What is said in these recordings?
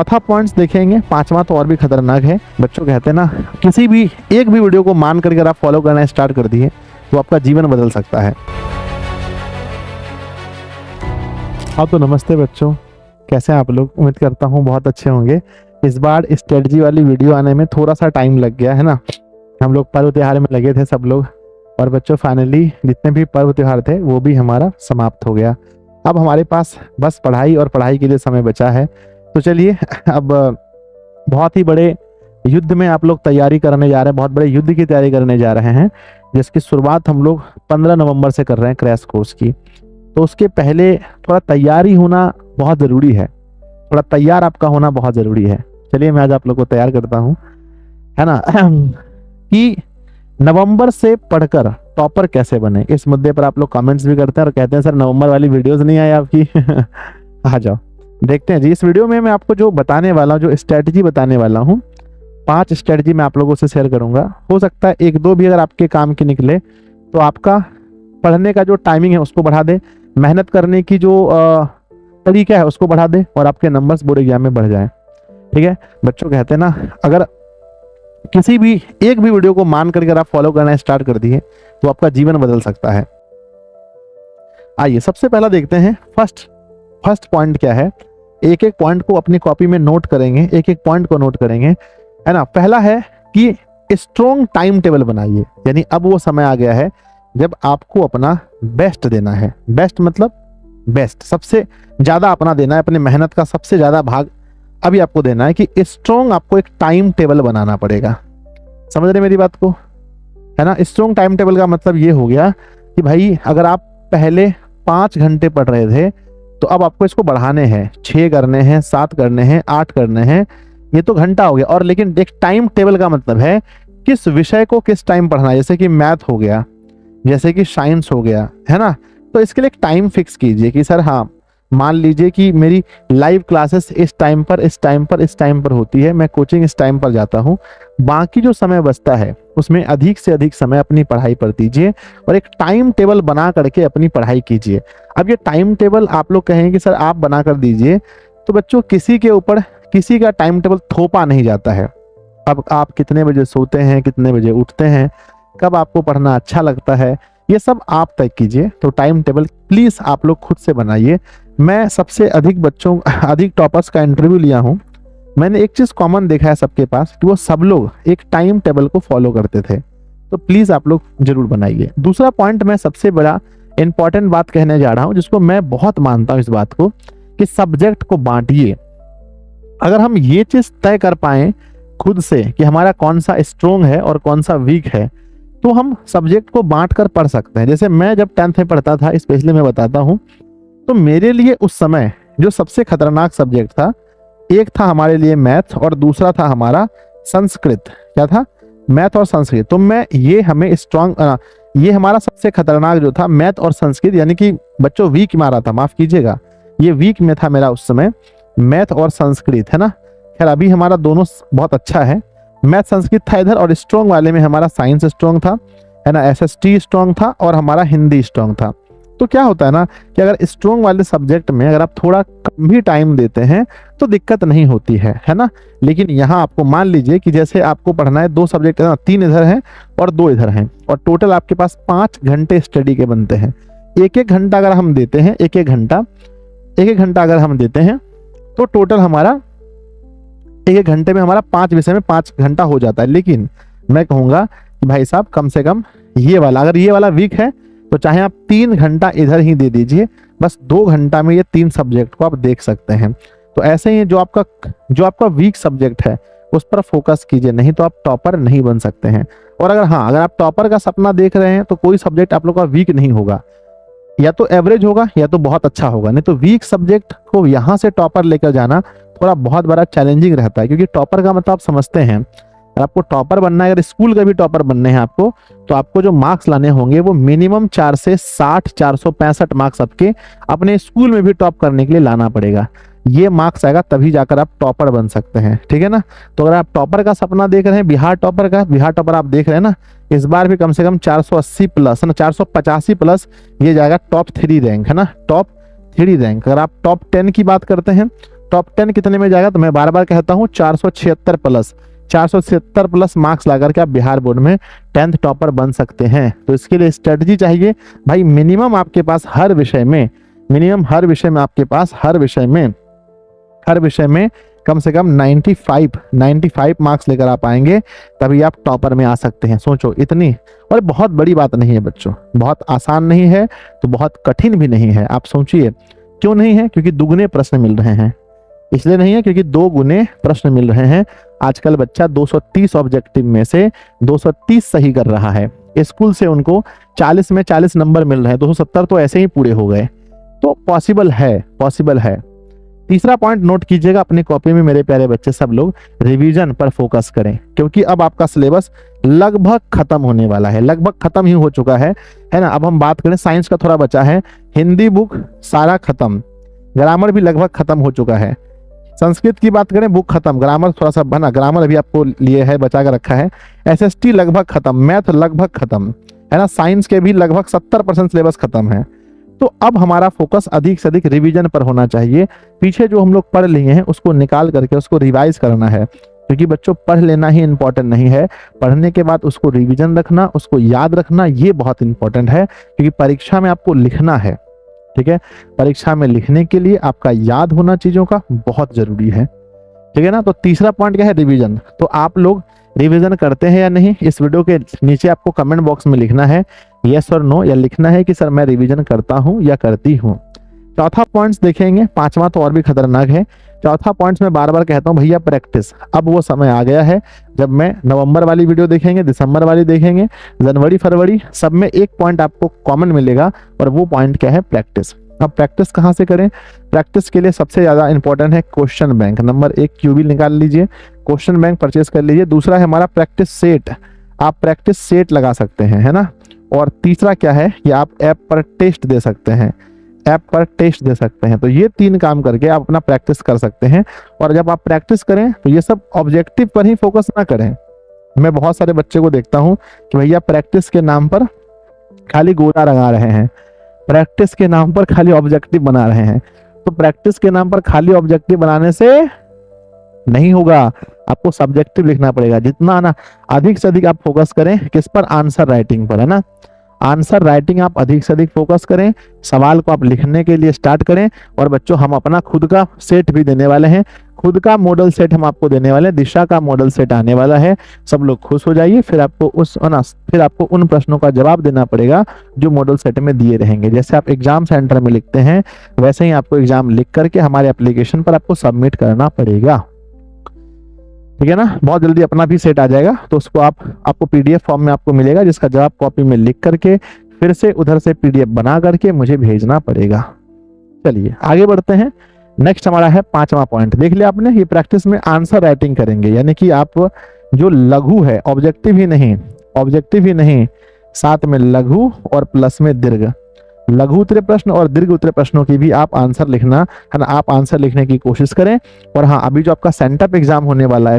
चौथा पॉइंट्स देखेंगे, पांचवा तो और भी खतरनाक है। बच्चों कहते हैं ना, किसी भी एक भी वीडियो को मान करके अगर आप फॉलो करना स्टार्ट कर दिए तो आपका जीवन बदल सकता है। हाँ तो नमस्ते बच्चों, कैसे हैं आप लोग? उम्मीद करता हूँ बहुत अच्छे होंगे। इस बार स्ट्रेटजी वाली वीडियो आने में थोड़ा सा टाइम लग गया है ना। हम लोग पर्व त्योहार में लगे थे सब लोग, और बच्चों फाइनली जितने भी पर्व त्योहार थे वो भी हमारा समाप्त हो गया। अब हमारे पास बस पढ़ाई और पढ़ाई के लिए समय बचा है। तो चलिए, अब बहुत ही बड़े युद्ध में आप लोग तैयारी करने जा रहे हैं, बहुत बड़े युद्ध की तैयारी करने जा रहे हैं, जिसकी शुरुआत हम लोग 15 नवंबर से कर रहे हैं क्रैश कोर्स की। तो उसके पहले थोड़ा तैयारी होना बहुत ज़रूरी है, थोड़ा तैयार आपका होना बहुत ज़रूरी है। चलिए मैं आज आप लोग को तैयार करता हूँ, है ना, कि नवंबर से पढ़कर टॉपर कैसे बने। इस मुद्दे पर आप लोग कमेंट्स भी करते हैं और कहते हैं सर नवंबर वाली वीडियोस नहीं आई आपकी। आ जाओ देखते हैं जी। इस वीडियो में मैं आपको जो बताने वाला हूँ, जो स्ट्रेटजी बताने वाला हूँ, 5 स्ट्रेटजी मैं आप लोगों से शेयर करूंगा। हो सकता है 1-2 भी अगर आपके काम की निकले तो आपका पढ़ने का जो टाइमिंग है उसको बढ़ा दे, मेहनत करने की जो तरीका है उसको बढ़ा दे, और आपके नंबर्स बोर्ड एग्जाम में बढ़ जाए। ठीक है बच्चों, कहते हैं ना, अगर किसी भी एक भी वीडियो को मान करके आप फॉलो करना स्टार्ट कर दिए तो आपका जीवन बदल सकता है। आइए सबसे पहला देखते हैं, फर्स्ट पॉइंट क्या है। एक एक पॉइंट को अपनी कॉपी में नोट करेंगे, एक एक पॉइंट को नोट करेंगे, है ना। पहला है कि स्ट्रॉन्ग टाइम टेबल बनाइए। यानी अब वो समय आ गया है जब आपको अपना बेस्ट देना है। बेस्ट मतलब बेस्ट, सबसे ज्यादा अपना देना है, अपनी मेहनत का सबसे ज्यादा भाग अभी आपको देना है। कि स्ट्रॉन्ग आपको एक टाइम टेबल बनाना पड़ेगा। समझ रहे मेरी बात को, है ना। स्ट्रॉन्ग टाइम टेबल का मतलब ये हो गया कि भाई अगर आप पहले 5 घंटे पढ़ रहे थे तो अब आपको इसको बढ़ाने हैं, 6 करने हैं, 7 करने हैं, 8 करने हैं। ये तो घंटा हो गया। और लेकिन एक टाइम टेबल का मतलब है किस विषय को किस टाइम पढ़ना है। जैसे कि मैथ हो गया, जैसे कि साइंस हो गया, है ना। तो इसके लिए एक टाइम फिक्स कीजिए कि सर हाँ, मान लीजिए कि मेरी लाइव क्लासेस इस टाइम पर इस टाइम पर इस टाइम पर होती है, मैं कोचिंग इस टाइम पर जाता हूँ। बाकी जो समय बचता है उसमें अधिक से अधिक समय अपनी पढ़ाई पर दीजिए और एक टाइम टेबल बना करके अपनी पढ़ाई कीजिए। अब ये टाइम टेबल आप लोग कहेंगे कि सर आप बना कर दीजिए, तो बच्चों किसी के ऊपर किसी का टाइम टेबल थोपा नहीं जाता है। अब आप कितने बजे सोते हैं, कितने बजे उठते हैं, कब आपको पढ़ना अच्छा लगता है, ये सब आप तय कीजिए। तो टाइम टेबल प्लीज आप लोग खुद से बनाइए। मैं सबसे अधिक टॉपर्स का इंटरव्यू लिया हूँ। मैंने एक चीज कॉमन देखा है सबके पास कि वो सब लोग एक टाइम टेबल को फॉलो करते थे। तो प्लीज आप लोग जरूर बनाइए। दूसरा पॉइंट, मैं सबसे बड़ा इंपॉर्टेंट बात कहने जा रहा हूँ, जिसको मैं बहुत मानता हूँ इस बात को, कि सब्जेक्ट को बांटिए। अगर हम ये चीज तय कर पाए खुद से कि हमारा कौन सा स्ट्रोंग है और कौन सा वीक है, तो हम सब्जेक्ट को बांट कर पढ़ सकते हैं। जैसे मैं जब 10th में पढ़ता था, स्पेशली मैं बताता हूँ, तो मेरे लिए उस समय जो सबसे खतरनाक सब्जेक्ट था, एक था हमारे लिए मैथ और दूसरा था हमारा संस्कृत। क्या था? मैथ और संस्कृत। तो ये हमारा सबसे खतरनाक जो था मैथ और संस्कृत, यानी कि बच्चों वीक मारा था, माफ कीजिएगा, ये वीक में था मेरा उस समय मैथ और संस्कृत, है ना। खैर अभी हमारा दोनों बहुत अच्छा है। मैथ संस्कृत था इधर, और स्ट्रॉन्ग वाले में हमारा साइंस स्ट्रॉन्ग था, है ना, SST स्ट्रॉन्ग था, और हमारा हिंदी स्ट्रॉन्ग था। तो क्या होता है ना कि अगर स्ट्रॉन्ग वाले सब्जेक्ट में अगर आप थोड़ा कम भी टाइम देते हैं तो दिक्कत नहीं होती है ना। लेकिन यहाँ आपको मान लीजिए कि जैसे आपको पढ़ना है 2 सब्जेक्ट, 3 इधर हैं और 2 इधर हैं, और टोटल आपके पास 5 घंटे स्टडी के बनते हैं। एक घंटा अगर हम देते हैं, एक घंटा अगर हम देते हैं, तो टोटल हमारा एक घंटे में हमारा 5 विषय में 5 घंटा हो जाता है। लेकिन मैं कहूंगा कि भाई साहब कम से कम अगर ये वाला वीक है तो चाहे आप 3 घंटा इधर ही दे दीजिए, बस 2 घंटा में ये 3 सब्जेक्ट को आप देख सकते हैं। तो ऐसे ही जो आपका वीक सब्जेक्ट है उस पर फोकस कीजिए, नहीं तो आप टॉपर नहीं बन सकते हैं। और अगर आप टॉपर का सपना देख रहे हैं तो कोई सब्जेक्ट आप लोग का वीक नहीं होगा, या तो एवरेज होगा या तो बहुत अच्छा होगा। नहीं तो वीक सब्जेक्ट को यहाँ से टॉपर लेकर जाना थोड़ा बहुत बड़ा चैलेंजिंग रहता है, क्योंकि टॉपर का मतलब आप समझते हैं। अगर आपको टॉपर बनना है, अगर स्कूल का भी टॉपर बनने हैं आपको, तो आपको जो मार्क्स लाने होंगे वो मिनिमम 4 से 60, 465 मार्क्स आपके अपने स्कूल में भी टॉप करने के लिए लाना पड़ेगा। ये मार्क्स आएगा तभी जाकर आप टॉपर बन सकते हैं, ठीक है ना। तो अगर आप टॉपर का सपना देख रहे हैं, बिहार टॉपर आप देख रहे हैं ना, इस बार भी कम से कम 480 प्लस, है ना, 485 प्लस ये जाएगा टॉप 3 रैंक, है ना, टॉप 3 रैंक। अगर आप टॉप 10 की बात करते हैं टॉप 10 कितने में जाएगा? तो मैं बार बार कहता हूँ 476 प्लस मार्क्स लाकर के आप बिहार बोर्ड में 10th टॉपर बन सकते हैं। तो इसके लिए स्ट्रेटजी चाहिए भाई, मिनिमम आपके पास हर विषय में कम से कम 95 मार्क्स लेकर आ पाएंगे, तभी आप टॉपर में आ सकते हैं। सोचो इतनी, और बहुत बड़ी बात नहीं है बच्चों, बहुत आसान नहीं है तो बहुत कठिन भी नहीं है। आप सोचिए क्यों नहीं है? क्योंकि दुगने प्रश्न मिल रहे हैं। इसलिए नहीं है क्योंकि 2 गुने प्रश्न मिल रहे हैं। आजकल बच्चा 230 ऑब्जेक्टिव में से 230 सही कर रहा है। स्कूल से उनको 40 में 40 नंबर मिल रहे हैं, 270 तो ऐसे ही पूरे हो गए। तो पॉसिबल है। तीसरा पॉइंट नोट कीजिएगा अपनी कॉपी में मेरे प्यारे बच्चे, सब लोग रिवीजन पर फोकस करें, क्योंकि अब आपका सिलेबस लगभग खत्म होने वाला है, लगभग खत्म ही हो चुका है ना। अब हम बात करें साइंस का, थोड़ा बचा है। हिंदी बुक सारा खत्म, ग्रामर भी लगभग खत्म हो चुका है। संस्कृत की बात करें, बुक खत्म, ग्रामर थोड़ा सा बना, ग्रामर अभी आपको लिए है, बचा कर रखा है। SST लगभग खत्म, मैथ लगभग खत्म है ना, साइंस के भी लगभग 70% सिलेबस खत्म है। तो अब हमारा फोकस अधिक से अधिक रिवीजन पर होना चाहिए। पीछे जो हम लोग पढ़ लिए हैं उसको निकाल करके उसको रिवाइज करना है, क्योंकि बच्चों पढ़ लेना ही इंपॉर्टेंट नहीं है, पढ़ने के बाद उसको रिवीजन रखना, उसको याद रखना, ये बहुत इंपॉर्टेंट है, क्योंकि परीक्षा में आपको लिखना है। ठीक है, परीक्षा में लिखने के लिए आपका याद होना चीजों का बहुत जरूरी है। ठीक है ना। तो तीसरा पॉइंट क्या है? रिवीजन। तो आप लोग रिवीजन करते हैं या नहीं? इस वीडियो के नीचे आपको कमेंट बॉक्स में लिखना है यस और नो, या लिखना है कि सर मैं रिवीजन करता हूं या करती हूं। चौथा पॉइंट्स देखेंगे, पांचवा तो और भी खतरनाक है। चौथा पॉइंट्स में बार बार कहता हूं भैया प्रैक्टिस। अब वो समय आ गया है जब मैं नवंबर वाली वीडियो देखेंगे, दिसंबर वाली देखेंगे, जनवरी फरवरी, सब में एक पॉइंट आपको कॉमन मिलेगा, और वो पॉइंट क्या है? प्रैक्टिस। अब प्रैक्टिस कहाँ से करें? प्रैक्टिस के लिए सबसे ज्यादा इंपॉर्टेंट है क्वेश्चन बैंक। नंबर 1 QB निकाल लीजिए, क्वेश्चन बैंक परचेज कर लीजिए। दूसरा है हमारा प्रैक्टिस सेट, आप प्रैक्टिस सेट लगा सकते हैं, है ना। और तीसरा क्या है? ये आप ऐप पर टेस्ट दे सकते हैं, तो ये 3 काम करके आप अपना प्रैक्टिस कर सकते हैं। और जब आप प्रैक्टिस करें तो ये सब ऑब्जेक्टिव पर ही फोकस ना करें। मैं बहुत सारे बच्चे को देखता हूं कि भैया प्रैक्टिस के नाम पर खाली गोला रंगा रहे हैं, प्रैक्टिस के नाम पर खाली ऑब्जेक्टिव बना रहे हैं। तो प्रैक्टिस के नाम पर खाली ऑब्जेक्टिव बनाने से नहीं होगा, आपको सब्जेक्टिव लिखना पड़ेगा। जितना ना अधिक से अधिक आप फोकस करें किस पर? आंसर राइटिंग पर, है ना। आंसर राइटिंग आप अधिक से अधिक फोकस करें, सवाल को आप लिखने के लिए स्टार्ट करें। और बच्चों हम अपना खुद का सेट भी देने वाले हैं, खुद का मॉडल सेट हम आपको देने वाले हैं, दिशा का मॉडल सेट आने वाला है। सब लोग खुश हो जाइए। फिर आपको उन प्रश्नों का जवाब देना पड़ेगा जो मॉडल सेट में दिए रहेंगे। जैसे आप एग्जाम सेंटर में लिखते हैं वैसे ही आपको एग्जाम लिख करके हमारे एप्लीकेशन पर आपको सबमिट करना पड़ेगा। ठीक है ना। बहुत जल्दी अपना भी सेट आ जाएगा, तो उसको आपको PDF फॉर्म में आपको मिलेगा, जिसका जवाब कॉपी में लिख करके फिर से उधर से PDF बना करके मुझे भेजना पड़ेगा। चलिए आगे बढ़ते हैं। नेक्स्ट हमारा है 5वां पॉइंट। देख लिया आपने, ये प्रैक्टिस में आंसर राइटिंग करेंगे, यानी कि आप जो लघु है, ऑब्जेक्टिव ही नहीं, साथ में लघु और प्लस में दीर्घ, लघु उत्तरीय प्रश्न और दीर्घ उत्तरीय प्रश्नों की भी आप आंसर लिखना है ना, आप आंसर लिखने की कोशिश करें। और हाँ, अभी जो आपका सेंटअप एग्जाम होने वाला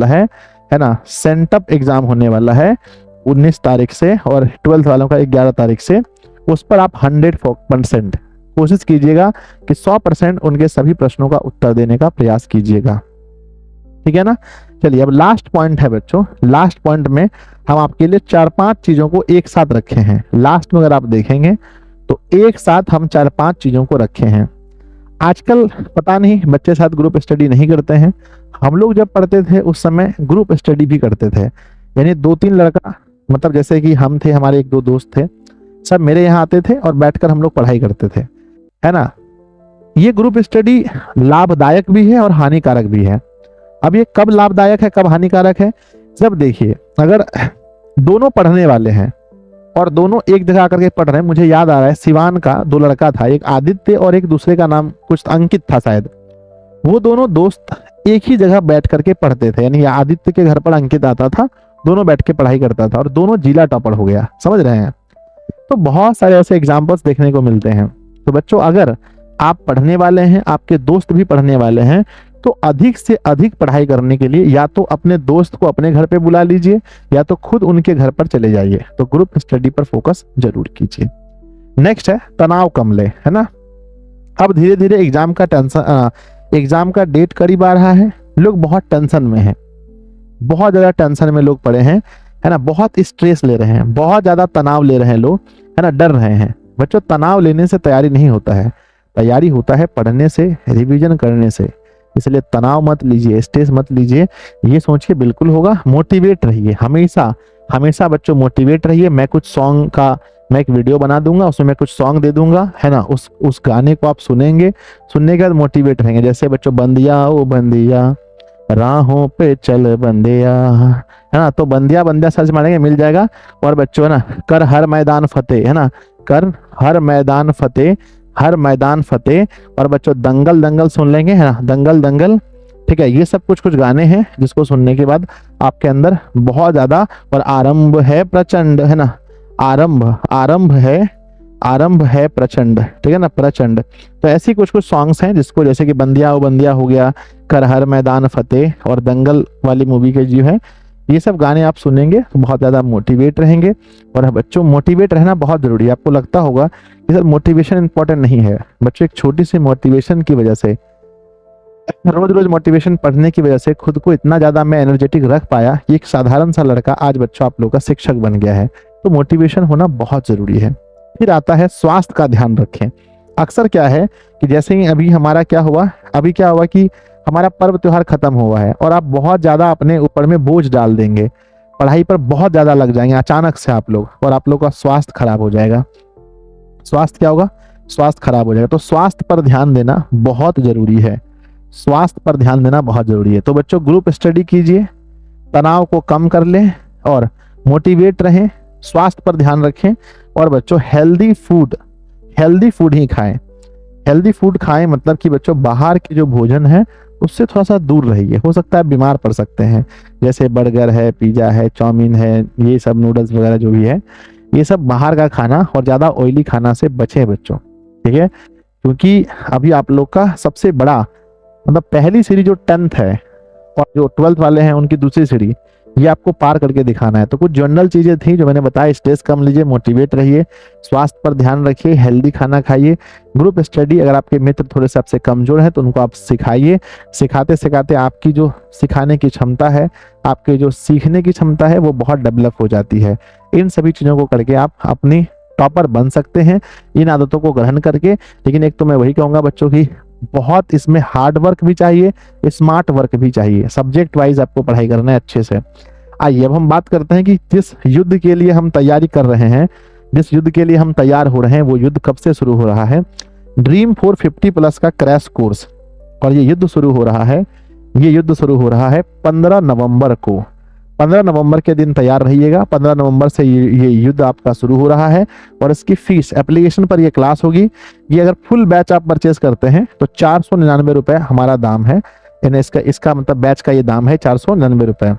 है, है ना, सेंटअप एग्जाम होने वाला है 19 तारीख से, और 12th वालों का 11 तारीख से। उस पर आप 100% कोशिश कीजिएगा कि 100% उनके सभी प्रश्नों का उत्तर देने का प्रयास कीजिएगा। ठीक है ना। चलिए अब लास्ट पॉइंट है बच्चों। लास्ट पॉइंट में हम आपके लिए 4-5 चीजों को एक साथ रखे हैं। लास्ट में अगर आप देखेंगे तो एक साथ हम 4-5 चीजों को रखे हैं। आजकल पता नहीं बच्चे साथ ग्रुप स्टडी नहीं करते हैं। हम लोग जब पढ़ते थे उस समय ग्रुप स्टडी भी करते थे, यानी 2-3 लड़का, मतलब जैसे कि हम थे, हमारे 1-2 दोस्त थे, सब मेरे यहाँ आते थे और बैठकर हम लोग पढ़ाई करते थे, है ना। ये ग्रुप स्टडी लाभदायक भी है और हानिकारक भी है। अब ये कब लाभदायक है कब हानिकारक है? जब देखिए अगर दोनों पढ़ने वाले हैं और दोनों एक जगह आकर के पढ़ रहे हैं। मुझे याद आ रहा है सिवान का 2 लड़का था, एक आदित्य और एक दूसरे का नाम कुछ अंकित था शायद। वो दोनों दोस्त एक ही जगह बैठ करके पढ़ते थे, यानी आदित्य के घर पर अंकित आता था, दोनों बैठ के पढ़ाई करता था और दोनों जिला टॉपर हो गया। समझ रहे हैं। तो बहुत सारे ऐसे एग्जाम्पल्स देखने को मिलते हैं। तो बच्चों अगर आप पढ़ने वाले हैं, आपके दोस्त भी पढ़ने वाले हैं, तो अधिक से अधिक पढ़ाई करने के लिए या तो अपने दोस्त को अपने घर पे बुला लीजिए या तो खुद उनके घर पर चले जाइए। तो ग्रुप स्टडी पर फोकस जरूर कीजिए। नेक्स्ट है तनाव कम ले, है ना। अब धीरे धीरे एग्जाम का टेंशन, एग्जाम का डेट करीब आ रहा है, लोग बहुत टेंशन में हैं, बहुत ज़्यादा टेंशन में लोग पड़े हैं, है ना, बहुत स्ट्रेस ले रहे हैं, बहुत ज़्यादा तनाव ले रहे हैं लोग, है ना, डर रहे हैं। बच्चों तनाव लेने से तैयारी नहीं होता है, तैयारी होता है पढ़ने से, रिवीजन करने से। इसलिए तनाव मत लीजिए, स्ट्रेस मत लीजिए, ये सोचिए बिल्कुल होगा। मोटिवेट रहिए, हमेशा हमेशा बच्चों मोटिवेट रहिए। मैं कुछ सॉन्ग का मैं एक वीडियो बना दूंगा, उसमें मैं कुछ सॉन्ग दे दूंगा, है ना, उस गाने को आप सुनेंगे, सुनने के बाद मोटिवेट रहेंगे। जैसे बच्चों बंदिया ओ बंदिया राहों पे चल बंदिया, है ना, तो बंदिया बंदिया सर्च मारेंगे मिल जाएगा। और बच्चों है ना, कर हर मैदान फतेह, है ना, कर हर मैदान फतेह, हर मैदान फतेह। और बच्चों दंगल दंगल सुन लेंगे, है ना, दंगल दंगल, ठीक है। ये सब कुछ गाने हैं जिसको सुनने के बाद आपके अंदर बहुत ज्यादा, और आरंभ है प्रचंड, है ना, आरंभ है प्रचंड, ठीक है ना, प्रचंड। तो ऐसी कुछ सॉन्ग्स हैं जिसको, जैसे कि बंदिया ओ बंदिया हो गया, कर हर मैदान फतेह और दंगल वाली मूवी के जो है, ये सब गाने आप सुनेंगे तो बहुत ज़्यादा मोटिवेट रहेंगे। और बच्चों मोटिवेट रहना बहुत ज़रूरी है। आपको लगता होगा कि सर मोटिवेशन इंपॉर्टेंट नहीं है। बच्चों एक छोटी सी मोटिवेशन की वजह से, रोज रोज मोटिवेशन पढ़ने की वजह से खुद को इतना ज़्यादा मैं एनर्जेटिक रख पाया कि एक साधारण सा लड़का आज बच्चों आप लोग का शिक्षक बन गया है। तो मोटिवेशन होना बहुत ज़रूरी है। फिर आता है स्वास्थ्य का ध्यान रखें। अक्सर क्या है कि जैसे ही अभी हमारा क्या हुआ, अभी क्या हुआ कि हमारा पर्व त्योहार खत्म हुआ है और आप बहुत ज़्यादा अपने ऊपर में बोझ डाल देंगे, पढ़ाई पर बहुत ज़्यादा लग जाएंगे अचानक से आप लोग, और आप लोग का स्वास्थ्य खराब हो जाएगा। स्वास्थ्य क्या होगा, स्वास्थ्य खराब हो जाएगा। तो स्वास्थ्य पर ध्यान देना बहुत ज़रूरी है, स्वास्थ्य पर ध्यान देना बहुत ज़रूरी है। तो बच्चों ग्रुप स्टडी कीजिए, तनाव को कम कर लें और मोटिवेट रहें, स्वास्थ्य पर ध्यान रखें। और बच्चों हेल्दी फूड ही खाएं। हेल्दी फूड खाएं मतलब कि बच्चों बाहर के जो भोजन है उससे थोड़ा सा दूर रहिए, हो सकता है बीमार पड़ सकते हैं। जैसे बर्गर है, पिज़्ज़ा है, चाउमीन है, ये सब नूडल्स वगैरह जो भी है, ये सब बाहर का खाना और ज़्यादा ऑयली खाना से बचें बच्चों, ठीक है। क्योंकि अभी आप लोग का सबसे बड़ा मतलब पहली सीढ़ी जो 10th है और जो 12th वाले हैं उनकी दूसरी सीढ़ी, ये आपको पार करके दिखाना है। तो कुछ जनरल चीज़ें थी जो मैंने बताया, स्ट्रेस कम लीजिए, मोटिवेट रहिए, स्वास्थ्य पर ध्यान रखिए, हेल्दी खाना खाइए, ग्रुप स्टडी। अगर आपके मित्र थोड़े से आपसे कमजोर हैं तो उनको आप सिखाइए, सिखाते सिखाते आपकी जो सिखाने की क्षमता है, आपके जो सीखने की क्षमता है वो बहुत डेवलप हो जाती है। इन सभी चीज़ों को करके आप अपनी टॉपर बन सकते हैं, इन आदतों को ग्रहण करके। लेकिन एक तो मैं वही कहूँगा बच्चों की बहुत इसमें हार्ड वर्क भी चाहिए, स्मार्ट वर्क भी चाहिए, सब्जेक्ट वाइज आपको पढ़ाई करना है अच्छे से। आइए अब हम बात करते हैं कि जिस युद्ध के लिए हम तैयारी कर रहे हैं, जिस युद्ध के लिए हम तैयार हो रहे हैं, वो युद्ध कब से शुरू हो रहा है। ड्रीम 450 प्लस का क्रैश कोर्स, और ये युद्ध शुरू हो रहा है, ये युद्ध शुरू हो रहा है 15 नवंबर को। 15 नवंबर के दिन तैयार रहिएगा। 15 नवंबर से ये युद्ध आपका शुरू हो रहा है। और इसकी फीस एप्लीकेशन पर ये क्लास होगी। ये अगर फुल बैच आप परचेज करते हैं तो 499 रुपये हमारा दाम है, यानी इसका मतलब बैच का ये दाम है 499 रुपये।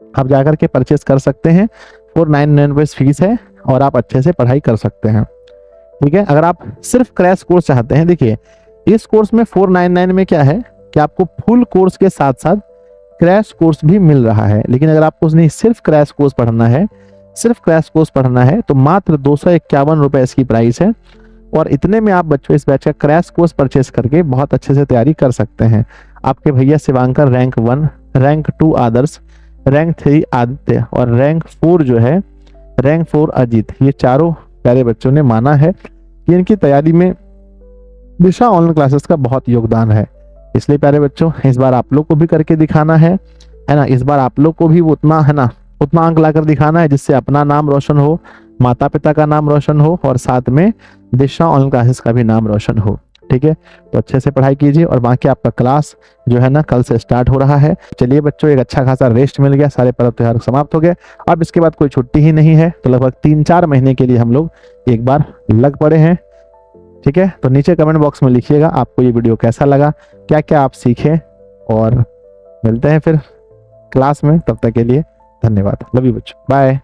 आप जाकर के परचेज कर सकते हैं। 499 रुपये फीस है और आप अच्छे से पढ़ाई कर सकते हैं, ठीक है। अगर आप सिर्फ क्रैश कोर्स चाहते हैं, देखिए इस कोर्स में 499 में क्या है कि आपको फुल कोर्स के साथ साथ क्रैश कोर्स भी मिल रहा है। लेकिन अगर आपको नहीं सिर्फ क्रैश कोर्स पढ़ना है, सिर्फ क्रैश कोर्स पढ़ना है तो मात्र 251 रुपये इसकी प्राइस है। और इतने में आप बच्चों इस बैच का क्रैश कोर्स परचेस करके बहुत अच्छे से तैयारी कर सकते हैं। आपके भैया शिवांकर रैंक 1, रैंक 2 आदर्श, रैंक 3 आदित्य और रैंक 4 जो है रैंक 4 अजीत, ये चारों प्यारे बच्चों ने माना है कि इनकी तैयारी में दिशा ऑनलाइन क्लासेस का बहुत योगदान है। इसलिए प्यारे बच्चों इस बार आप लोग को भी करके दिखाना है ना। इस बार आप लोग को भी उतना है ना, उतना अंक लाकर दिखाना है जिससे अपना नाम रोशन हो, माता पिता का नाम रोशन हो और साथ में दिशा ऑनलाइन क्लासेस का भी नाम रोशन हो, ठीक है। तो अच्छे से पढ़ाई कीजिए और बाकी आपका क्लास जो है ना कल से स्टार्ट हो रहा है। चलिए बच्चों एक अच्छा खासा रेस्ट मिल गया, सारे पर्व त्योहार समाप्त हो गए। अब इसके बाद कोई छुट्टी ही नहीं है, तो लगभग 3-4 महीने के लिए हम लोग एक बार लग पड़े हैं, ठीक है। तो नीचे कमेंट बॉक्स में लिखिएगा आपको ये वीडियो कैसा लगा, क्या क्या आप सीखे, और मिलते हैं फिर क्लास में। तब तक के लिए धन्यवाद। लव यू बच्चों, बाय।